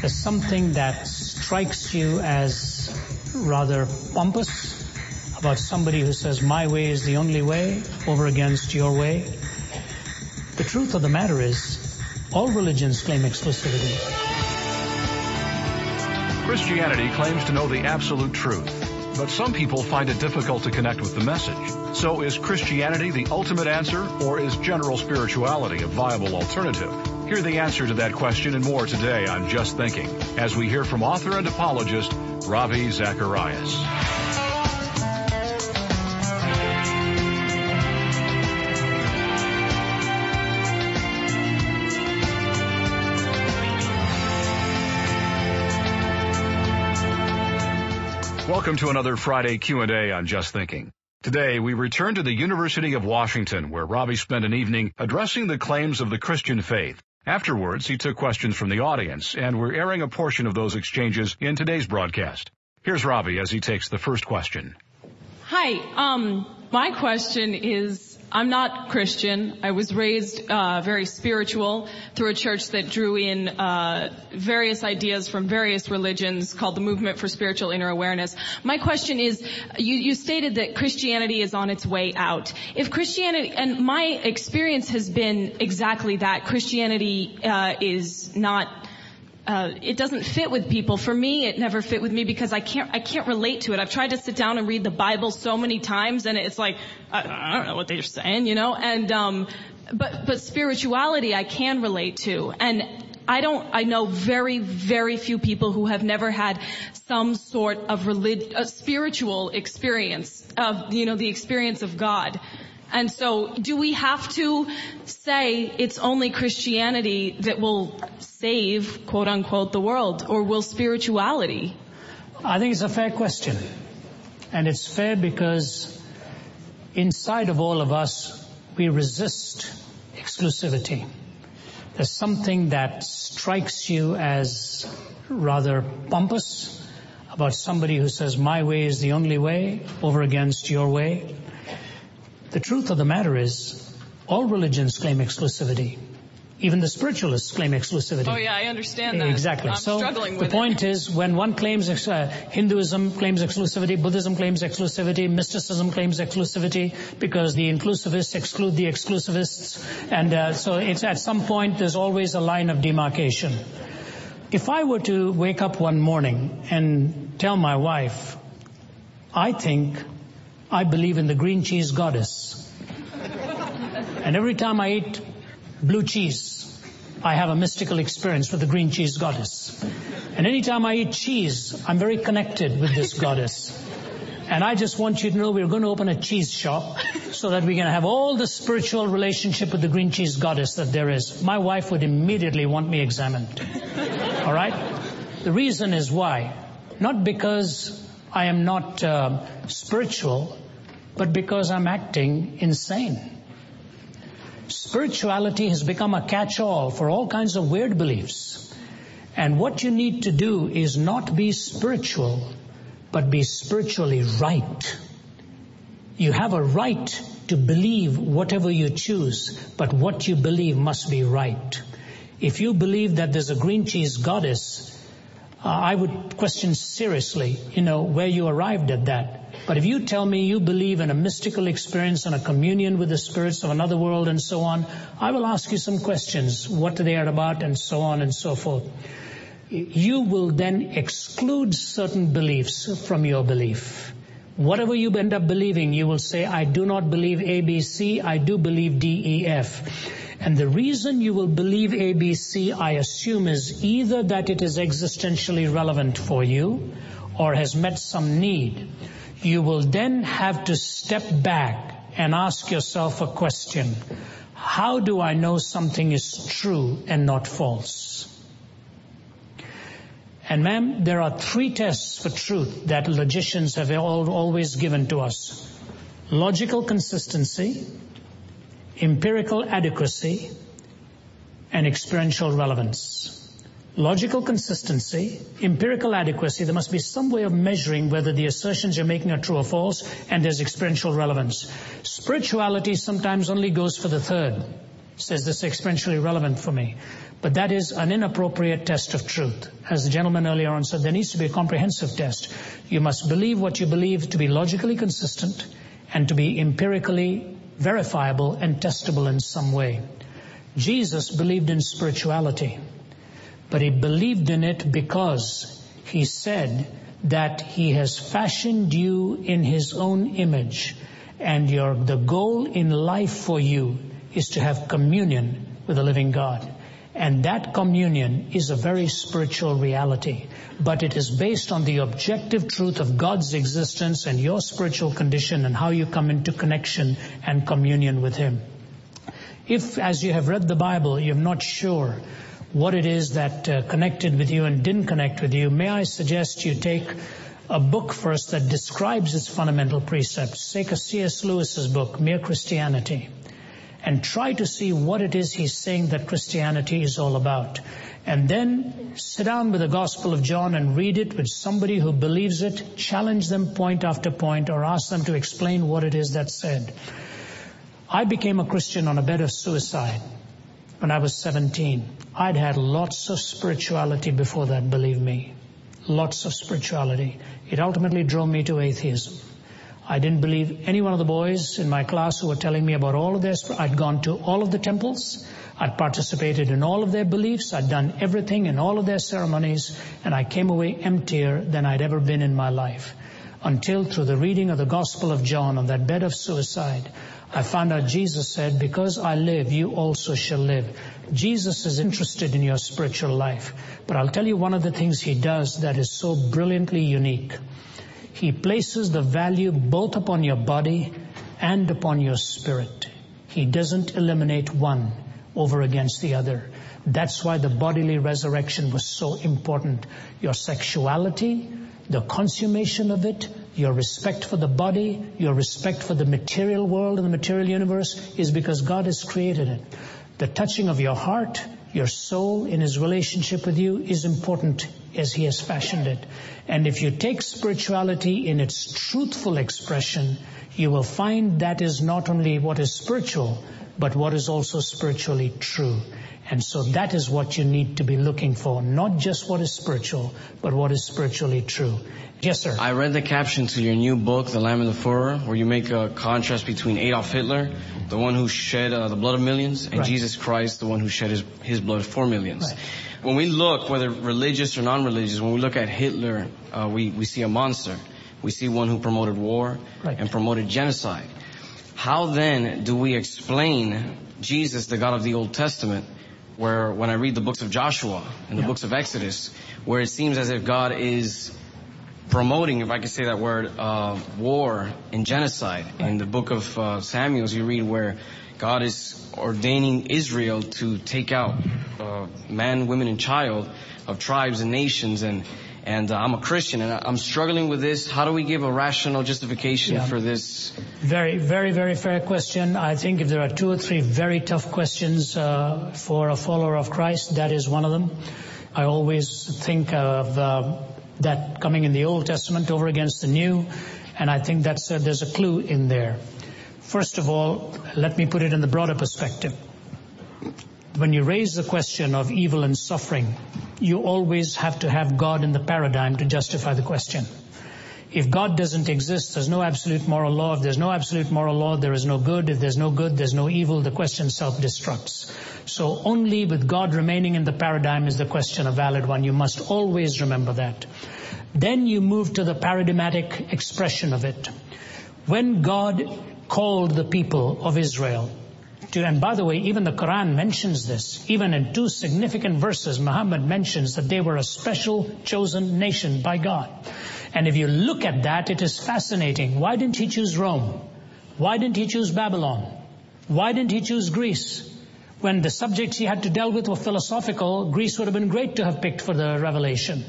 There's something that strikes you as rather pompous about somebody who says, my way is the only way, over against your way. The truth of the matter is, all religions claim exclusivity. Christianity claims to know the absolute truth, but some people find it difficult to connect with the message. So is Christianity the ultimate answer, or is general spirituality a viable alternative? Hear the answer to that question and more today on Just Thinking, as we hear from author and apologist Ravi Zacharias. Welcome to another Friday Q&A on Just Thinking. Today, we return to the University of Washington, where Ravi spent an evening addressing the claims of the Christian faith. Afterwards, he took questions from the audience, and we're airing a portion of those exchanges in today's broadcast. Here's Ravi as he takes the first question. Hi, my question is, I'm not Christian. I was raised very spiritual through a church that drew in various ideas from various religions called the Movement for Spiritual Inner Awareness. My question is, you stated that Christianity is on its way out. If Christianity, and my experience has been exactly that, Christianity is not it doesn't fit with people. For me, it never fit with me because I can't relate to it. I've tried to sit down and read the Bible so many times, and it's like I don't know what they're saying, you know. And but spirituality I can relate to, and I know very, very few people who have never had some sort of spiritual experience of, you know, the experience of God. And so do we have to say it's only Christianity that will save, quote unquote, the world, or will spirituality? I think it's a fair question. And it's fair because inside of all of us, we resist exclusivity. There's something that strikes you as rather pompous about somebody who says, my way is the only way, over against your way. The truth of the matter is, all religions claim exclusivity. Even the spiritualists claim exclusivity. Oh yeah, I understand that. Exactly. I'm struggling with it. The point is, when one claims, Hinduism claims exclusivity, Buddhism claims exclusivity, mysticism claims exclusivity, because the inclusivists exclude the exclusivists, and so it's at some point there's always a line of demarcation. If I were to wake up one morning and tell my wife, I believe in the green cheese goddess, and every time I eat blue cheese, I have a mystical experience with the green cheese goddess. And anytime I eat cheese, I'm very connected with this goddess. And I just want you to know we're going to open a cheese shop so that we can have all the spiritual relationship with the green cheese goddess that there is. My wife would immediately want me examined. All right? The reason is why. Not because I am not spiritual, but because I'm acting insane. Spirituality has become a catch-all for all kinds of weird beliefs. And what you need to do is not be spiritual, but be spiritually right. You have a right to believe whatever you choose, but what you believe must be right. If you believe that there's a green cheese goddess, I would question seriously, where you arrived at that. But if you tell me you believe in a mystical experience and a communion with the spirits of another world and so on, I will ask you some questions, what they are about and so on and so forth. You will then exclude certain beliefs from your belief. Whatever you end up believing, you will say, I do not believe A, B, C, I do believe D, E, F. And the reason you will believe A, B, C, I assume, is either that it is existentially relevant for you or has met some need. You will then have to step back and ask yourself a question. How do I know something is true and not false? And ma'am, there are 3 tests for truth that logicians have always given to us. Logical consistency, empirical adequacy, and experiential relevance. Logical consistency, empirical adequacy, there must be some way of measuring whether the assertions you're making are true or false, and there's experiential relevance. Spirituality sometimes only goes for the third. says this is experientially relevant for me. But that is an inappropriate test of truth. As the gentleman earlier on said, there needs to be a comprehensive test. You must believe what you believe to be logically consistent and to be empirically verifiable and testable in some way. Jesus believed in spirituality, but he believed in it because he said that he has fashioned you in his own image, and the goal in life for you is to have communion with the living God. And that communion is a very spiritual reality, but it is based on the objective truth of God's existence and your spiritual condition and how you come into connection and communion with him. If, as you have read the Bible, you're not sure what it is that connected with you and didn't connect with you, may I suggest you take a book first that describes its fundamental precepts. Take a C.S. Lewis's book, Mere Christianity, and try to see what it is he's saying that Christianity is all about. And then sit down with the Gospel of John and read it with somebody who believes it, challenge them point after point, or ask them to explain what it is that's said. I became a Christian on a bed of suicide when I was 17. I'd had lots of spirituality before that, believe me. Lots of spirituality. It ultimately drove me to atheism. I didn't believe any one of the boys in my class who were telling me about all of their... I'd gone to all of the temples. I'd participated in all of their beliefs. I'd done everything in all of their ceremonies. And I came away emptier than I'd ever been in my life. Until through the reading of the Gospel of John on that bed of suicide, I found out Jesus said, because I live, you also shall live. Jesus is interested in your spiritual life. But I'll tell you one of the things he does that is so brilliantly unique. He places the value both upon your body and upon your spirit. He doesn't eliminate one over against the other. That's why the bodily resurrection was so important. Your sexuality, the consummation of it, your respect for the body, your respect for the material world and the material universe is because God has created it. The touching of your heart, your soul in his relationship with you is important as he has fashioned it. And if you take spirituality in its truthful expression, you will find that is not only what is spiritual, but what is also spiritually true. And so that is what you need to be looking for, not just what is spiritual, but what is spiritually true. Yes, sir. I read the caption to your new book, The Lamb and the Furor, where you make a contrast between Adolf Hitler, the one who shed the blood of millions, and Jesus Christ, the one who shed his blood for millions. Right. When we look, whether religious or non-religious, when we look at Hitler, we see a monster. We see one who promoted war and promoted genocide. How then do we explain Jesus, the God of the Old Testament, where when I read the books of Joshua and the books of Exodus, where it seems as if God is promoting, if I could say that word, war and genocide. In the book of Samuel, you read where God is ordaining Israel to take out man, women, and child of tribes and nations. And I'm a Christian, and I'm struggling with this. How do we give a rational justification for this? Very, very, very fair question. I think if there are 2 or 3 very tough questions for a follower of Christ, that is one of them. I always think of that coming in the Old Testament over against the New, and I think that's there's a clue in there. First of all, let me put it in the broader perspective. When you raise the question of evil and suffering, you always have to have God in the paradigm to justify the question. If God doesn't exist, there's no absolute moral law. If there's no absolute moral law, there is no good. If there's no good, there's no evil. The question self-destructs. So only with God remaining in the paradigm is the question a valid one. You must always remember that. Then you move to the paradigmatic expression of it. When God called the people of Israel to, and by the way, even the Quran mentions this. Even in 2 significant verses, Muhammad mentions that they were a special chosen nation by God. And if you look at that, it is fascinating. Why didn't he choose Rome? Why didn't he choose Babylon? Why didn't he choose Greece? When the subjects he had to deal with were philosophical, Greece would have been great to have picked for the revelation.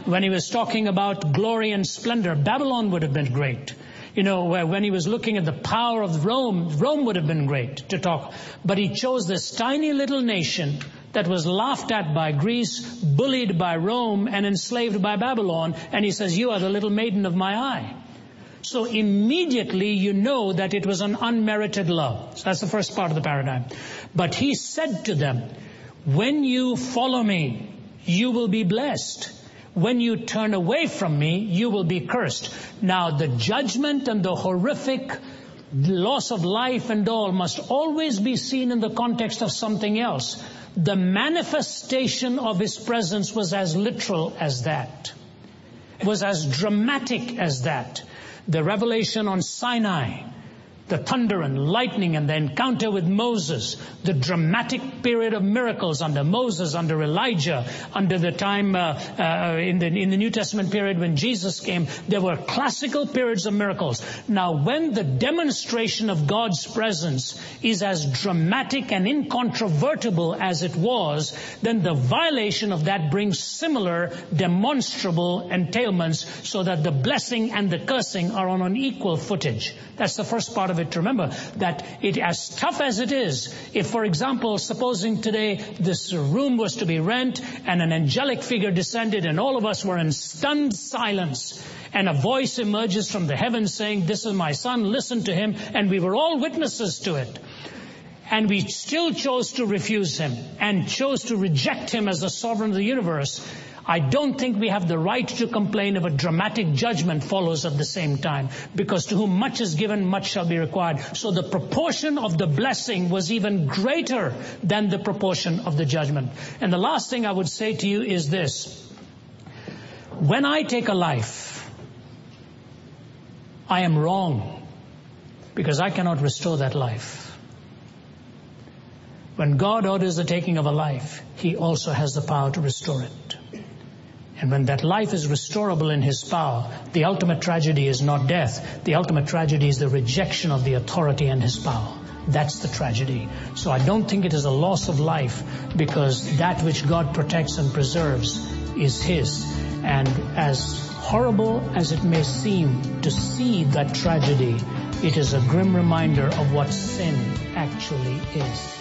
When he was talking about glory and splendor, Babylon would have been great. You know, when he was looking at the power of Rome, Rome would have been great to talk. But he chose this tiny little nation that was laughed at by Greece, bullied by Rome, and enslaved by Babylon. And he says, you are the little maiden of my eye. So immediately you know that it was an unmerited love. So that's the first part of the paradigm. But he said to them, when you follow me, you will be blessed. When you turn away from me, you will be cursed. Now the judgment and the horrific loss of life and all must always be seen in the context of something else. The manifestation of his presence was as literal as that, was as dramatic as that. The revelation on Sinai, the thunder and lightning and the encounter with Moses, the dramatic period of miracles under Moses, under Elijah, under the time in the New Testament period when Jesus came, there were classical periods of miracles. Now, when the demonstration of God's presence is as dramatic and incontrovertible as it was, then the violation of that brings similar demonstrable entailments so that the blessing and the cursing are on an equal footage. That's the first part of it, to remember that it, as tough as it is, if, for example, supposing today this room was to be rent and an angelic figure descended and all of us were in stunned silence and a voice emerges from the heavens saying, this is my son, listen to him, and we were all witnesses to it. And we still chose to refuse him and chose to reject him as the sovereign of the universe. I don't think we have the right to complain if a dramatic judgment follows at the same time, because to whom much is given, much shall be required. So the proportion of the blessing was even greater than the proportion of the judgment. And the last thing I would say to you is this. When I take a life, I am wrong because I cannot restore that life. When God orders the taking of a life, He also has the power to restore it. And when that life is restorable in His power, the ultimate tragedy is not death. The ultimate tragedy is the rejection of the authority and His power. That's the tragedy. So I don't think it is a loss of life, because that which God protects and preserves is His. And as horrible as it may seem to see that tragedy, it is a grim reminder of what sin actually is.